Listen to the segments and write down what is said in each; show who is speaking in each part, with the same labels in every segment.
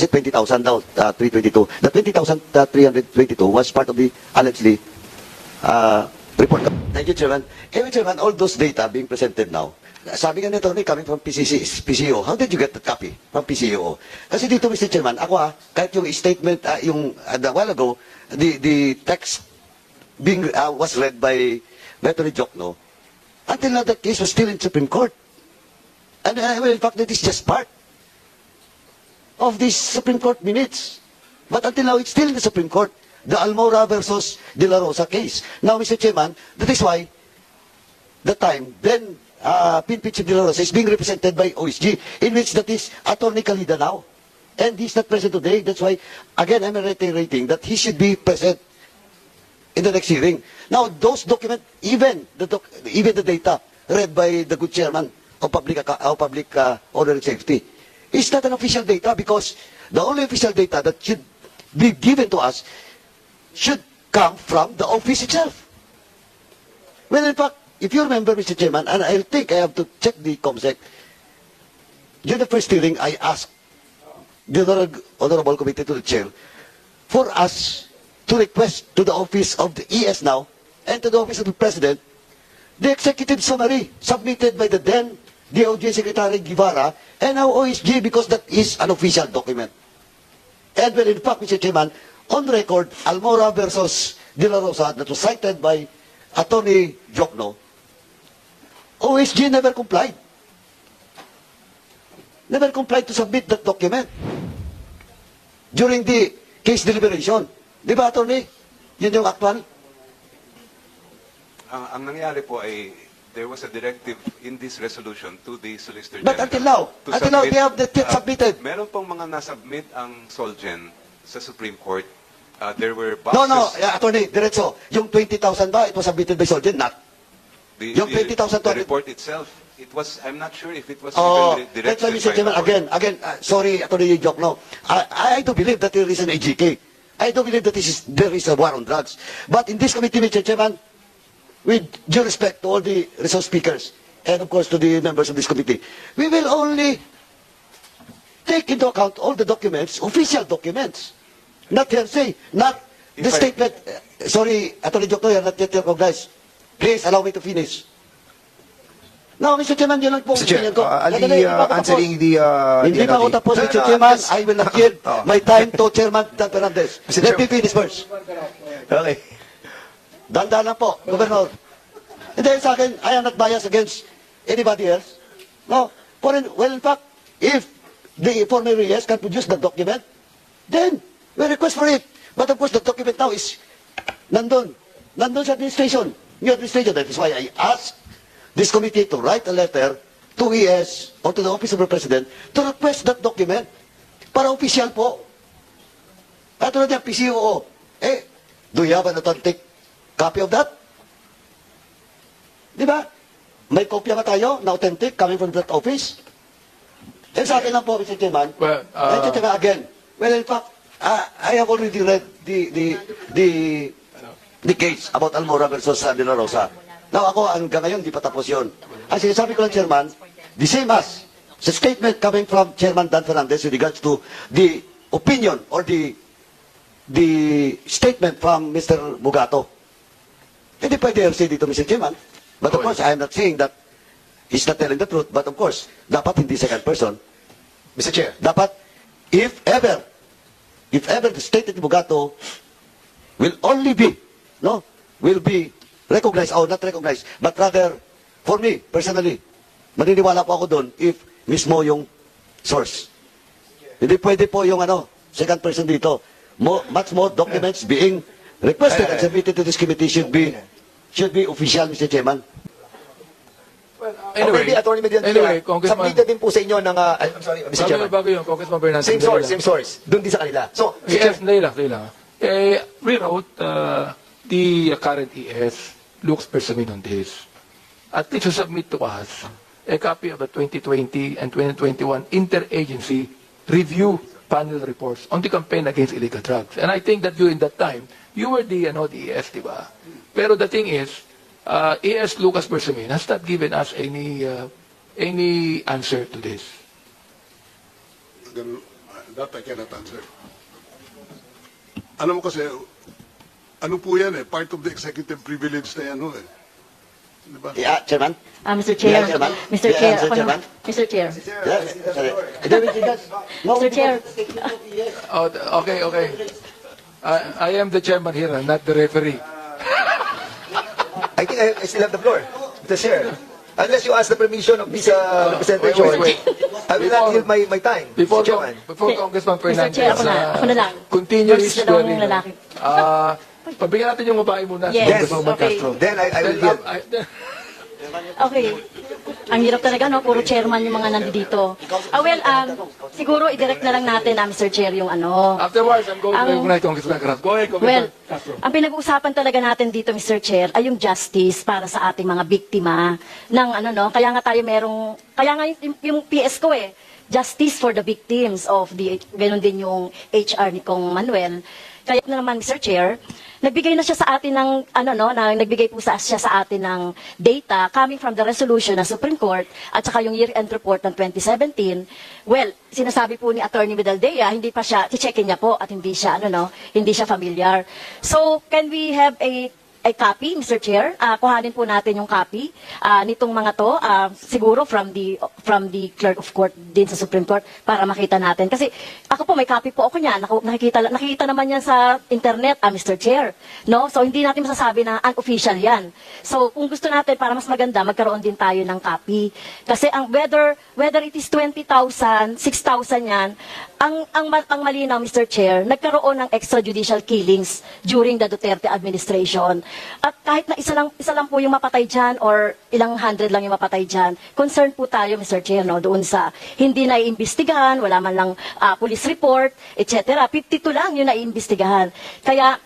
Speaker 1: Kasi 20,000 daw, 322. The 20,322 was part of the allegedly report. Thank you, Chairman. Anyway, Chairman, all those data being presented now, sabi nga nito, coming from PCO, how did you get the copy from PCO? Kasi dito, Mr. Chairman, ako kahit yung statement, a while ago, the text being was read by Attorney Jokno, until now that case was still in Supreme Court. And well, in fact, that is just part of these Supreme Court minutes. But until now, it's still in the Supreme Court. The Almora versus De La Rosa case. Now, Mr. Chairman, that is why the time, then PNP Chief De La Rosa is being represented by OSG, in which that is Attorney Calida now. And he's not present today. That's why, again, I'm reiterating that he should be present in the next hearing. Now, those documents, even the data read by the good chairman of public order and safety, is not an official data, because the only official data that should be given to us should come from the office itself. Well, in fact, if you remember, Mr. Chairman, and I think I have to check the COMSEC, during the first hearing, I asked the Honorable Committee to the Chair for us to request to the office of the ES now and to the office of the President the executive summary submitted by the then DOJ Secretary Guevara and now OSG, because that is an official document. And well, in fact, Mr. Chairman, on record, Almora versus De La Rosa, that was cited by Attorney Jokno, OSG never complied. Never complied to submit that document during the case deliberation. Di ba, Attorney? Yun yung actual?
Speaker 2: Ang nangyari po ay there was a directive in this resolution to the Solicitor
Speaker 1: But
Speaker 2: General.
Speaker 1: until now, they have submitted.
Speaker 2: Meron pong mga nasubmit ang Solgen sa Supreme Court. There were boxes.
Speaker 1: No, Attorney, diretso. Yung 20,000 ba, it was submitted by Solgen? Not. Yung 20,000
Speaker 2: the report itself, it was, I'm not sure if it was
Speaker 1: that's
Speaker 2: even
Speaker 1: why,
Speaker 2: directed
Speaker 1: Mr. Chairman, again, sorry, Attorney Jokno, I do believe that there is an AGK. I do believe that there is a war on drugs. But in this committee, Mr. Chairman, with due respect to all the resource speakers, and of course to the members of this committee, we will only take into account all the documents, official documents, not hearsay, not the statement. Sorry, Attorney Jokno, you are not yet recognized. Please allow me to finish. No, Mr. Chairman, yun lang po.
Speaker 3: Mr. Chair, I'll be answering the...
Speaker 1: Hindi pa ako tapos, Mr. Chairman. I will not give my time to Chairman Dan Fernandez. Let me finish first.
Speaker 3: Okay.
Speaker 1: Dandan lang po, Governor. And then sa akin, I am not biased against anybody else. No. Well, in fact, if the former Reyes can produce the document, then we request for it. But of course, the document now is nandun. Nandun sa administration. New administration. That is why I asked this committee to write a letter to ES or to the Office of the President to request that document para official po. At tulad ng PCO, do you have an authentic copy of that? Di ba? May kopya ba tayo na authentic coming from that office? And sa akin lang po, Mr. Chairman, Mr. Chairman, again, well, in fact, I have already read the case about Almora versus De La Rosa. Now, ako, hanggang ngayon, di pa tapos yun. Ang sinasabi ko lang, Chairman, the same as the statement coming from Chairman Dan Fernandez with regards to the opinion or the statement from Mr. Mugato. Hindi pwede hearsay dito, Mr. Chairman. But of course, I am not saying that he's not telling the truth. But of course, dapat hindi second person.
Speaker 3: Mr. Chair.
Speaker 1: Dapat, if ever the statement ni Mugato will only be, will be recognized, or not recognized, but rather, for me, personally, maniniwala po ako doon if mismo yung source. Hindi pwede po yung second person dito. Much more documents being requested and submitted to this committee should be official, Mr. Chairman.
Speaker 3: Well, anyway, submitted din po sa inyo ng, I'm sorry, Mr. Chairman.
Speaker 4: Bago yung Congressman Bernardo.
Speaker 3: Same source. Doon din sa kanila. So,
Speaker 4: yes, Leila. We wrote the current ES looks persuasive on this. At least to submit to us a copy of the 2020 and 2021 interagency review panel reports on the campaign against illegal drugs. And I think that during that time, you were the ES, di ba? Pero the thing is, ES Lucas Bersamin has not given us any answer to this.
Speaker 5: That I cannot answer. Alam mo kasi, ano po yan part of the executive privilege na yan eh. Diba?
Speaker 1: Yeah, Chairman?
Speaker 6: Mr. Chair,
Speaker 1: Yeah, Chairman.
Speaker 6: Mr.
Speaker 1: Yeah,
Speaker 6: Chair,
Speaker 1: answer,
Speaker 6: ako na.
Speaker 1: Chairman.
Speaker 6: Mr. Chair.
Speaker 1: Yeah, sorry. No,
Speaker 6: Mr. Chair.
Speaker 4: Oh, okay, okay. I am the chairman here, not the referee.
Speaker 3: I think I still have the floor, Mr. Chair. Unless you ask the permission of this representative,
Speaker 4: wait.
Speaker 3: I will not yield my time,
Speaker 4: Before,
Speaker 3: Mr. Chairman.
Speaker 4: before Congressman Fernandez,
Speaker 6: Chair, ako na lang.
Speaker 4: continue
Speaker 6: First
Speaker 4: his
Speaker 6: na daw
Speaker 4: swearing.
Speaker 6: yung lalaki.
Speaker 4: Pabigyan natin yung babae muna. si
Speaker 6: Yes,
Speaker 4: Congresswoman
Speaker 6: okay.
Speaker 4: Castro.
Speaker 3: Then I will yield.
Speaker 6: Okay. Ang hirap talaga, no? Puro chairman yung mga nandito. Siguro i-direct na lang natin, Mr. Chair, yung ano.
Speaker 4: Afterwards, I'm going to recognize Congressman Castro. Go ahead,
Speaker 6: Well,
Speaker 4: Congressman Castro.
Speaker 6: ang pinag-uusapan talaga natin dito, Mr. Chair, ay yung justice para sa ating mga biktima ng ano, no? Kaya nga tayo kaya nga yung PS ko justice for the victims of ganun din yung HR ni Kong Manuel. Kaya na naman, Mr. Chair, nagbigay na siya sa atin ng, nagbigay po siya sa atin ng data coming from the resolution ng Supreme Court at saka yung year-end report ng 2017. Well, sinasabi po ni Attorney Medaldea, hindi pa siya, checkin niya po at hindi siya, hindi siya familiar. So, can we have a copy, Mr. Chair? Kuhanin po natin yung copy nitong mga to, siguro from the clerk of court din sa Supreme Court para makita natin. Kasi ako po, may copy po ako niyan. Nakikita naman yan sa internet, Mr. Chair. No? So, hindi natin masasabi na unofficial yan. So, kung gusto natin, para mas maganda, magkaroon din tayo ng copy. Kasi whether it is 20,000, 6,000 yan, ang malinaw, Mr. Chair, nagkaroon ng extrajudicial killings during the Duterte administration. At kahit na isa lang po yung mapatay dyan or ilang hundred lang yung mapatay dyan, concerned po tayo, Mr. Chair, no, doon sa hindi naiimbestigahan, wala man lang police report, etc. 52 lang yung naiimbestigahan. Kaya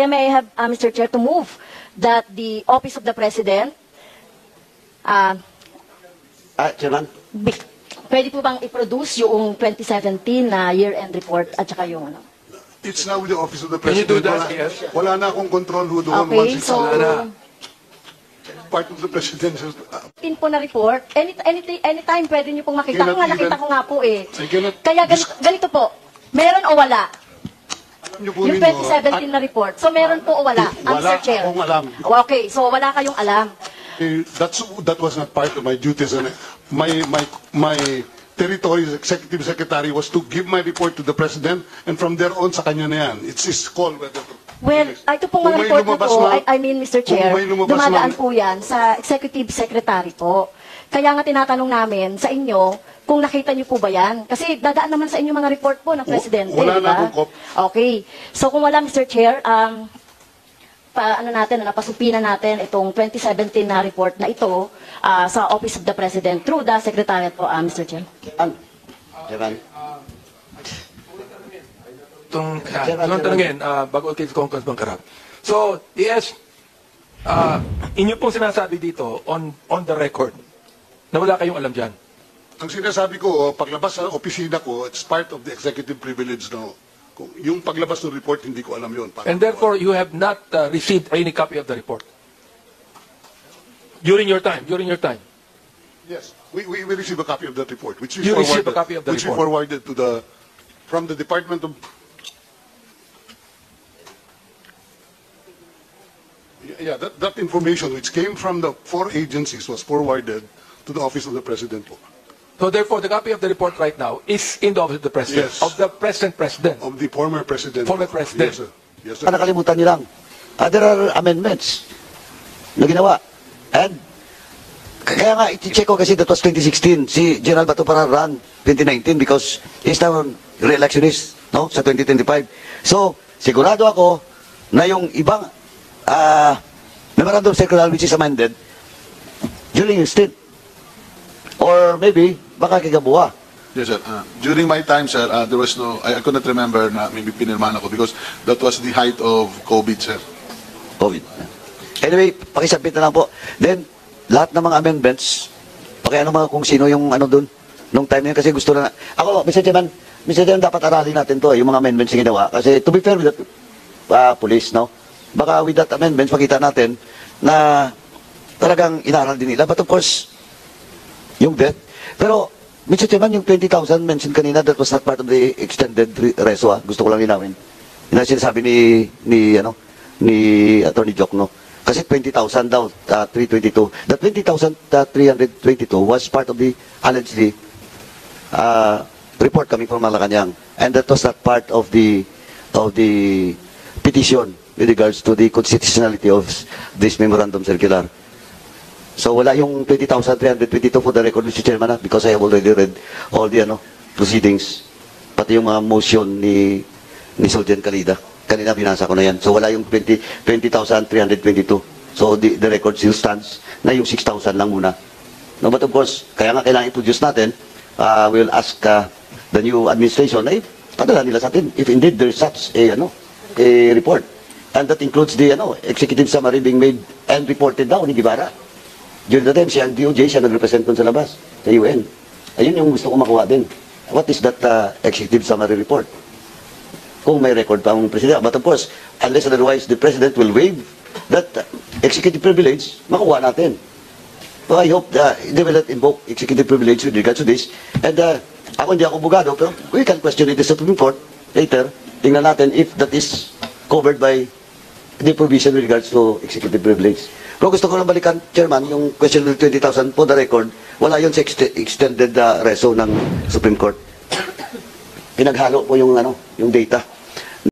Speaker 6: may I have, Mr. Chair, to move that the Office of the President
Speaker 1: Chairman?
Speaker 6: pwede po bang i-produce yung 2017 na year-end report at saka yung ano?
Speaker 5: It's now with the office of the
Speaker 4: Can you do
Speaker 5: president.
Speaker 4: that? Yes.
Speaker 5: Wala na akong control who doon
Speaker 6: Okay,
Speaker 5: once it's
Speaker 6: so
Speaker 5: part of the presidential.
Speaker 6: tin po na report, anytime pwede niyo pong makita. Ako nga, nakita ko nga po
Speaker 5: I cannot
Speaker 6: Kaya ganito po, meron o wala?
Speaker 5: alam niyo po
Speaker 6: Yung
Speaker 5: rin,
Speaker 6: 2017 na report. So meron po o wala?
Speaker 5: Wala
Speaker 6: Mr. Chair.
Speaker 5: akong alam.
Speaker 6: Okay, so wala kayong alam.
Speaker 5: that was not part of my duties. And my territory's executive secretary was to give my report to the president, and from there on, sa kanya na yan. It's his call whether to.
Speaker 6: Well, ito pong
Speaker 5: Kung
Speaker 6: mga
Speaker 5: may
Speaker 6: report na
Speaker 5: lumabas
Speaker 6: po,
Speaker 5: na-
Speaker 6: I mean, Mr. Chair,
Speaker 5: kung may lumabas
Speaker 6: dumadaan
Speaker 5: na-
Speaker 6: po yan sa executive secretary po. Kaya nga tinatanong namin sa inyo, kung nakita niyo po ba yan? Kasi dadaan naman sa inyo mga report po ng presidente,
Speaker 5: wala
Speaker 6: di
Speaker 5: na
Speaker 6: ba?
Speaker 5: akong cop.
Speaker 6: Okay. So kung wala, Mr. Chair, napasupina natin itong 2017 na report na ito sa Office of the President through the Secretariat po, Mr. Chair.
Speaker 1: Chairman?
Speaker 4: Itong tanongin, bago kay Congressman Karab. So, yes, inyo pong sinasabi dito, on the record, na wala kayong alam dyan.
Speaker 5: Ang sinasabi ko, paglabas sa opisina ko, it's part of the executive privilege na yung paglabas ng report, hindi ko alam yun.
Speaker 4: And therefore, you have not received any copy of the report. During your time.
Speaker 5: Yes, we received a copy of that report, which we
Speaker 4: You
Speaker 5: forwarded,
Speaker 4: received a copy of the
Speaker 5: which we
Speaker 4: report.
Speaker 5: forwarded from the Department of. Yeah, that information which came from the 4 agencies was forwarded to the Office of the President.
Speaker 4: So therefore, the copy of the report right now is in the Office of the President,
Speaker 5: Yes.
Speaker 4: of the present President.
Speaker 5: Of the former President.
Speaker 4: Former President.
Speaker 5: Yes, sir. Yes, sir.
Speaker 1: Nakalimutan niyo lang. There are amendments na ginawa. And kaya nga, iti-check ko kasi that was 2016. Si General Bato para run 2019 because he's now re-electionist, no? Sa 2025. So, sigurado ako na yung ibang memorandum circular which is amended during your stint. Or maybe, baka kagabuha.
Speaker 7: Yes, sir. During my time, sir, there was no, I could not remember na maybe pinirmahan ako because that was the height of COVID, sir.
Speaker 1: COVID. Anyway, pakisabit na lang po. Then, lahat ng mga amendments, pakiano mga kung sino yung ano dun, nung time na yun, kasi gusto na, ako, Mr. Chairman, dapat aralin natin to, yung mga amendments yung ginawa. Kasi to be fair with the police, no? Baka with that amendments, makita natin na talagang inaral din nila. But of course, yung death. Pero, Mr. Chairman, yung 20,000 mentioned kanina, that was not part of the extended reso, ah. Gusto ko lang linawin. Yun ang sinasabi ni Attorney Jokno. Kasi 20,000 daw, 322. The 20,322 was part of the, allegedly, report coming from Malacanang. And that was not part of the petition with regards to the constitutionality of this memorandum circular. So wala yung 20,322 for the record, Mr. Chairman, because I have already read all the proceedings, pati yung mga motion ni Soljen Calida. Kanina binasa ko na yan. So wala yung 20,322. So the record still stands na yung 6,000 lang muna. No, but of course, kaya nga kailangan i-produce natin, we'll ask the new administration na padala nila sa atin if indeed there is such a report. And that includes the executive summary being made and reported daw ni Guevara. During the time, siya ang DOJ, siya nag-represent dun sa labas, sa UN. Ayun yung gusto ko makuha din. What is that executive summary report? Kung may record pa ang president. But of course, unless otherwise, the president will waive that executive privilege, makuha natin. So I hope they will not invoke executive privilege with regards to this. And ako hindi ako bugado, pero we can question it in the Supreme Court later. Tingnan natin if that is covered by the provision with regards to executive privilege. Pero gusto ko lang balikan, Chairman, yung question ng 20,000 for the record, wala yun sa extended reso ng Supreme Court. Pinaghalo po yung data.